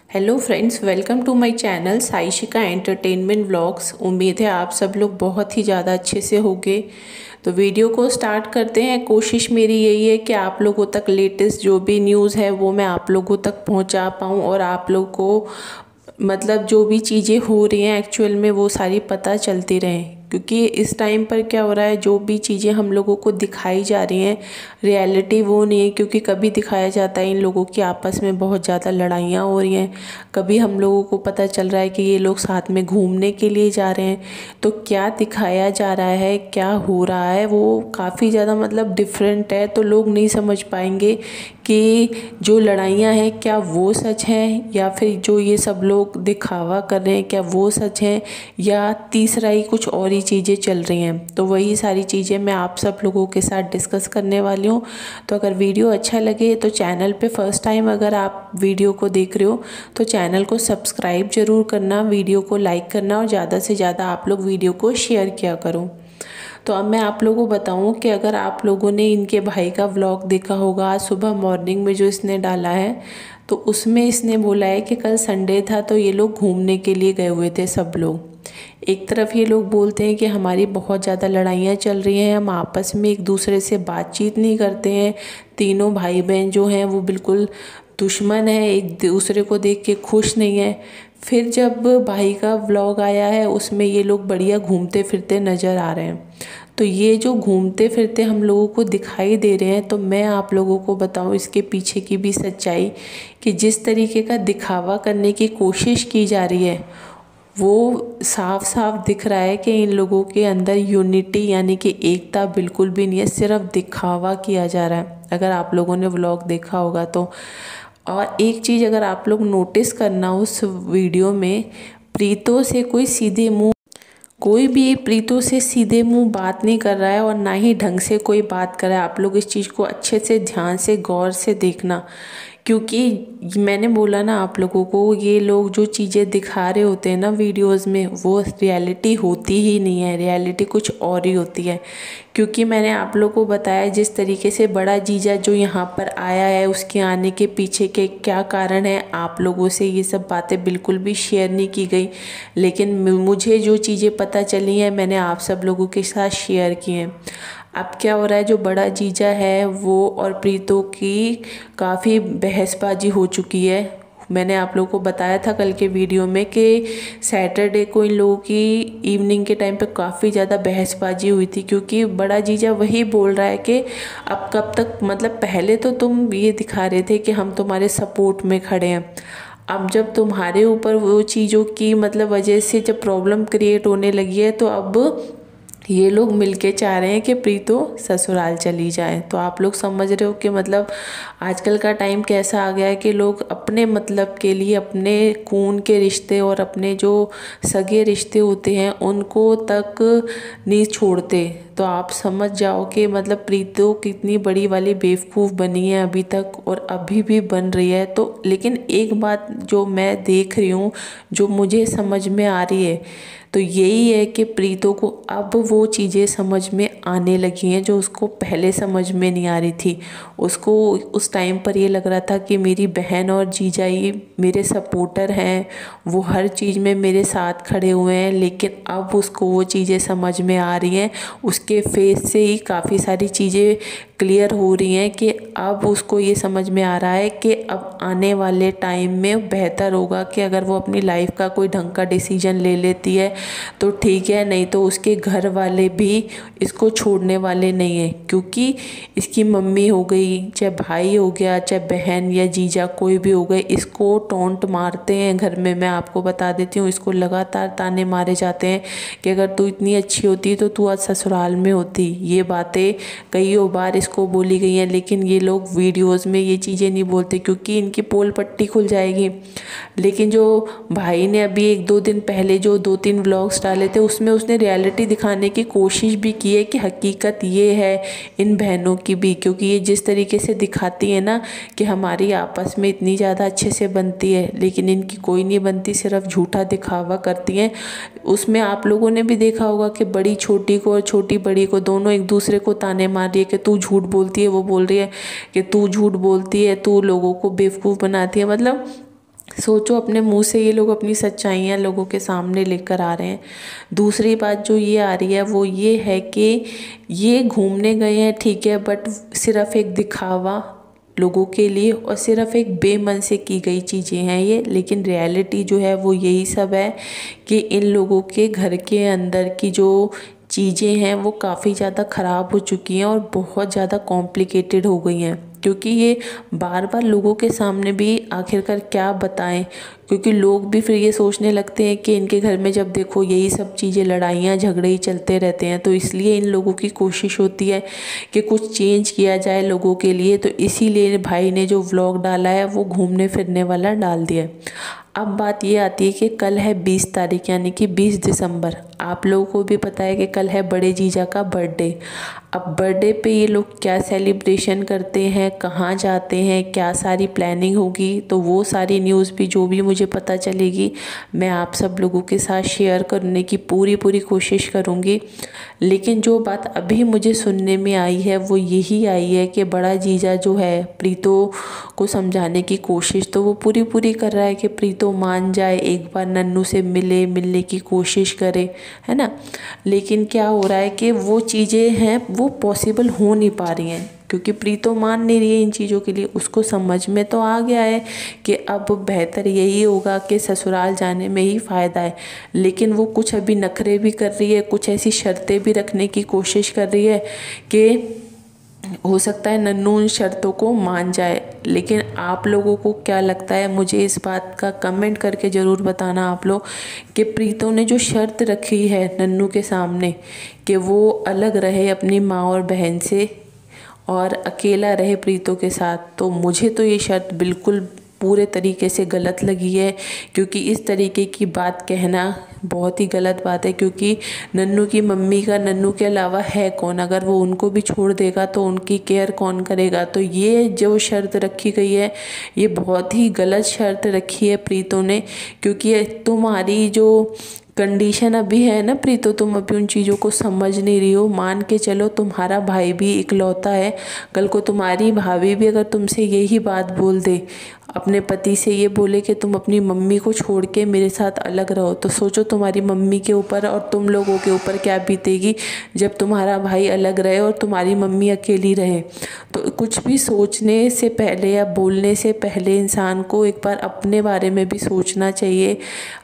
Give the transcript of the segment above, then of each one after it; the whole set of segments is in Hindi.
Hello friends, welcome to my channel Saishika entertainment vlogs. उम्मीद है आप सब लोग बहुत ही ज़्यादा अच्छे से होंगे। तो वीडियो को स्टार्ट करते हैं। कोशिश मेरी यही है कि आप लोगों तक लेटेस्ट जो भी न्यूज़ है वो मैं आप लोगों तक पहुंचा पाऊं और आप लोग को मतलब जो भी चीज़ें हो रही हैं एक्चुअल में वो सारी पता चलती रहें। क्योंकि इस टाइम पर क्या हो रहा है, जो भी चीज़ें हम लोगों को दिखाई जा रही हैं रियलिटी वो नहीं है। क्योंकि कभी दिखाया जाता है इन लोगों की आपस में बहुत ज़्यादा लड़ाइयाँ हो रही हैं, कभी हम लोगों को पता चल रहा है कि ये लोग साथ में घूमने के लिए जा रहे हैं। तो क्या दिखाया जा रहा है, क्या हो रहा है, वो काफ़ी ज़्यादा मतलब डिफरेंट है। तो लोग नहीं समझ पाएंगे कि जो लड़ाइयाँ हैं क्या वो सच हैं या फिर जो ये सब लोग दिखावा कर रहे हैं क्या वो सच हैं, या तीसरा ही कुछ और ही चीज़ें चल रही हैं। तो वही सारी चीज़ें मैं आप सब लोगों के साथ डिस्कस करने वाली हूँ। तो अगर वीडियो अच्छा लगे तो चैनल पे फर्स्ट टाइम अगर आप वीडियो को देख रहे हो तो चैनल को सब्सक्राइब ज़रूर करना, वीडियो को लाइक करना और ज़्यादा से ज़्यादा आप लोग वीडियो को शेयर किया करो। तो अब मैं आप लोगों को बताऊं कि अगर आप लोगों ने इनके भाई का व्लॉग देखा होगा, आज सुबह मॉर्निंग में जो इसने डाला है, तो उसमें इसने बोला है कि कल संडे था तो ये लोग घूमने के लिए गए हुए थे सब लोग। एक तरफ ये लोग बोलते हैं कि हमारी बहुत ज़्यादा लड़ाइयाँ चल रही हैं, हम आपस में एक दूसरे से बातचीत नहीं करते हैं, तीनों भाई बहन जो हैं वो बिल्कुल दुश्मन है, एक दूसरे को देख के खुश नहीं है। फिर जब भाई का व्लॉग आया है उसमें ये लोग बढ़िया घूमते फिरते नज़र आ रहे हैं। तो ये जो घूमते फिरते हम लोगों को दिखाई दे रहे हैं, तो मैं आप लोगों को बताऊं इसके पीछे की भी सच्चाई, कि जिस तरीके का दिखावा करने की कोशिश की जा रही है वो साफ साफ दिख रहा है कि इन लोगों के अंदर यूनिटी यानी कि एकता बिल्कुल भी नहीं है, सिर्फ दिखावा किया जा रहा है। अगर आप लोगों ने व्लॉग देखा होगा तो। और एक चीज़ अगर आप लोग नोटिस करना, उस वीडियो में प्रीतों से कोई भी प्रीतों से सीधे मुंह बात नहीं कर रहा है और ना ही ढंग से कोई बात कर रहा है। आप लोग इस चीज़ को अच्छे से ध्यान से गौर से देखना, क्योंकि मैंने बोला ना आप लोगों को, ये लोग जो चीज़ें दिखा रहे होते हैं ना वीडियोस में वो रियलिटी होती ही नहीं है, रियलिटी कुछ और ही होती है। क्योंकि मैंने आप लोगों को बताया जिस तरीके से बड़ा जीजा जो यहाँ पर आया है उसके आने के पीछे के क्या कारण है, आप लोगों से ये सब बातें बिल्कुल भी शेयर नहीं की गई। लेकिन मुझे जो चीज़ें पता चली हैं मैंने आप सब लोगों के साथ शेयर की हैं। अब क्या हो रहा है, जो बड़ा जीजा है वो और प्रीतों की काफ़ी बहसबाजी हो चुकी है। मैंने आप लोगों को बताया था कल के वीडियो में कि सैटरडे को इन लोगों की इवनिंग के टाइम पे काफ़ी ज़्यादा बहसबाजी हुई थी। क्योंकि बड़ा जीजा वही बोल रहा है कि अब कब तक, मतलब पहले तो तुम ये दिखा रहे थे कि हम तुम्हारे सपोर्ट में खड़े हैं, अब जब तुम्हारे ऊपर वो चीज़ों की मतलब वजह से जब प्रॉब्लम क्रिएट होने लगी है तो अब ये लोग मिलके चाह रहे हैं कि प्रीतो ससुराल चली जाए। तो आप लोग समझ रहे हो कि मतलब आजकल का टाइम कैसा आ गया है कि लोग अपने मतलब के लिए अपने खून के रिश्ते और अपने जो सगे रिश्ते होते हैं उनको तक नहीं छोड़ते। तो आप समझ जाओ कि मतलब प्रीतो कितनी बड़ी वाली बेवकूफ़ बनी है अभी तक और अभी भी बन रही है। तो लेकिन एक बात जो मैं देख रही हूँ, जो मुझे समझ में आ रही है, तो यही है कि प्रीतों को अब वो चीज़ें समझ में आने लगी हैं जो उसको पहले समझ में नहीं आ रही थी। उसको उस टाइम पर ये लग रहा था कि मेरी बहन और जीजा ही मेरे सपोर्टर हैं, वो हर चीज़ में मेरे साथ खड़े हुए हैं। लेकिन अब उसको वो चीज़ें समझ में आ रही हैं, उसके फेस से ही काफ़ी सारी चीज़ें क्लियर हो रही हैं कि अब उसको ये समझ में आ रहा है कि अब आने वाले टाइम में बेहतर होगा कि अगर वो अपनी लाइफ का कोई ढंग का डिसीजन ले लेती है तो ठीक है, नहीं तो उसके घर वाले भी इसको छोड़ने वाले नहीं हैं। क्योंकि इसकी मम्मी हो गई, चाहे भाई हो गया, चाहे बहन या जीजा कोई भी हो गए, इसको टोंट मारते हैं घर में। मैं आपको बता देती हूँ, इसको लगातार ताने मारे जाते हैं कि अगर तू इतनी अच्छी होती तो तू आज ससुराल में होती। ये बातें कईयों बार इसको बोली गई हैं, लेकिन ये लोग वीडियोस में ये चीज़ें नहीं बोलते क्योंकि इनकी पोल पट्टी खुल जाएगी। लेकिन जो भाई ने अभी 1-2 दिन पहले जो 2-3 व्लॉग्स डाले थे उसमें उसने रियलिटी दिखाने की कोशिश भी की है कि हकीकत ये है इन बहनों की भी। क्योंकि ये जिस तरीके से दिखाती है ना कि हमारी आपस में इतनी ज़्यादा अच्छे से बनती है, लेकिन इनकी कोई नहीं बनती, सिर्फ झूठा दिखावा करती हैं। उसमें आप लोगों ने भी देखा होगा कि बड़ी छोटी को और छोटी बड़ी को दोनों एक दूसरे को ताने मार रही है कि तू झूठ बोलती है, वो बोल रही है कि तू झूठ बोलती है, तू लोगों को बेवकूफ़ बनाती है। मतलब सोचो, अपने मुंह से ये लोग अपनी सच्चाइयाँ लोगों के सामने लेकर आ रहे हैं। दूसरी बात जो ये आ रही है वो ये है कि ये घूमने गए हैं ठीक है, बट सिर्फ एक दिखावा लोगों के लिए और सिर्फ एक बेमन से की गई चीज़ें हैं ये। लेकिन रियलिटी जो है वो यही सब है कि इन लोगों के घर के अंदर की जो चीज़ें हैं वो काफ़ी ज़्यादा ख़राब हो चुकी हैं और बहुत ज़्यादा कॉम्प्लिकेटेड हो गई हैं। क्योंकि ये बार बार लोगों के सामने भी आखिरकार क्या बताएं, क्योंकि लोग भी फिर ये सोचने लगते हैं कि इनके घर में जब देखो यही सब चीज़ें, लड़ाइयाँ झगड़े ही चलते रहते हैं, तो इसलिए इन लोगों की कोशिश होती है कि कुछ चेंज किया जाए लोगों के लिए। तो इसीलिए भाई ने जो व्लॉग डाला है वो घूमने फिरने वाला डाल दिया है। अब बात ये आती है कि कल है 20 तारीख यानी कि 20 दिसंबर। आप लोगों को भी पता है कि कल है बड़े जीजा का बर्थडे। अब बर्थडे पे ये लोग क्या सेलिब्रेशन करते हैं, कहाँ जाते हैं, क्या सारी प्लानिंग होगी, तो वो सारी न्यूज़ भी जो भी मुझे पता चलेगी मैं आप सब लोगों के साथ शेयर करने की पूरी कोशिश करूँगी। लेकिन जो बात अभी मुझे सुनने में आई है वो यही आई है कि बड़ा जीजा जो है प्रीतो को समझाने की कोशिश तो वो पूरी कर रहा है कि प्रीतो मान जाए, एक बार नन्नू से मिलने की कोशिश करे, है ना। लेकिन क्या हो रहा है कि वो चीज़ें हैं वो पॉसिबल हो नहीं पा रही हैं, क्योंकि प्रीतो मान नहीं रही है इन चीज़ों के लिए। उसको समझ में तो आ गया है कि अब बेहतर यही होगा कि ससुराल जाने में ही फ़ायदा है, लेकिन वो कुछ अभी नखरे भी कर रही है, कुछ ऐसी शर्तें भी रखने की कोशिश कर रही है कि हो सकता है नन्नू उन शर्तों को मान जाए। लेकिन आप लोगों को क्या लगता है, मुझे इस बात का कमेंट करके ज़रूर बताना आप लोग, कि प्रीतो ने जो शर्त रखी है नन्नू के सामने कि वो अलग रहे अपनी माँ और बहन से और अकेला रहे प्रीतो के साथ, तो मुझे तो ये शर्त बिल्कुल पूरे तरीके से गलत लगी है। क्योंकि इस तरीके की बात कहना बहुत ही गलत बात है, क्योंकि नन्नू की मम्मी का नन्नू के अलावा है कौन। अगर वो उनको भी छोड़ देगा तो उनकी केयर कौन करेगा। तो ये जो शर्त रखी गई है ये बहुत ही गलत शर्त रखी है प्रीतो ने, क्योंकि तुम्हारी जो कंडीशन अभी है ना प्रीतो, तुम अभी उन चीज़ों को समझ नहीं रही हो। मान के चलो तुम्हारा भाई भी इकलौता है, कल को तुम्हारी भाभी भी अगर तुमसे यही बात बोल दे, अपने पति से ये बोले कि तुम अपनी मम्मी को छोड़ के मेरे साथ अलग रहो, तो सोचो तुम्हारी मम्मी के ऊपर और तुम लोगों के ऊपर क्या बीतेगी जब तुम्हारा भाई अलग रहे और तुम्हारी मम्मी अकेली रहे। तो कुछ भी सोचने से पहले या बोलने से पहले इंसान को एक बार अपने बारे में भी सोचना चाहिए।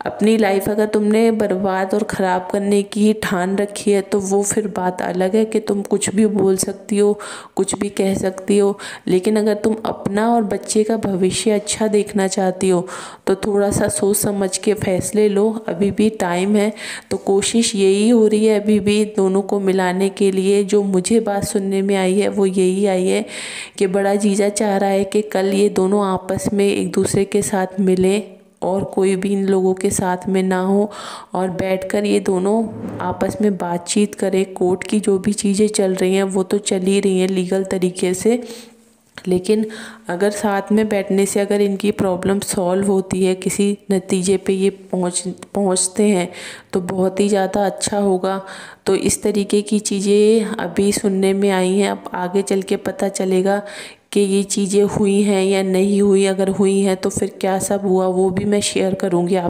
अपनी लाइफ अगर तुमने बर्बाद और ख़राब करने की ठान रखी है तो वो फिर बात अलग है कि तुम कुछ भी बोल सकती हो, कुछ भी कह सकती हो। लेकिन अगर तुम अपना और बच्चे का भविष्य अच्छा देखना चाहती हो तो थोड़ा सा सोच समझ के फैसले लो। अभी भी टाइम है, तो कोशिश यही हो रही है अभी भी दोनों को मिलाने के लिए। जो मुझे बात सुनने में आई है वो यही आई है कि बड़ा जीजा चाह रहा है कि कल ये दोनों आपस में एक दूसरे के साथ मिलें और कोई भी इन लोगों के साथ में ना हो, और बैठकर ये दोनों आपस में बातचीत करें। कोर्ट की जो भी चीज़ें चल रही हैं वो तो चल ही रही हैं लीगल तरीके से, लेकिन अगर साथ में बैठने से अगर इनकी प्रॉब्लम सॉल्व होती है, किसी नतीजे पे ये पहुंचते हैं तो बहुत ही ज़्यादा अच्छा होगा। तो इस तरीके की चीज़ें अभी सुनने में आई हैं। अब आगे चल के पता चलेगा कि ये चीज़ें हुई हैं या नहीं हुई। अगर हुई हैं तो फिर क्या सब हुआ वो भी मैं शेयर करूँगी आप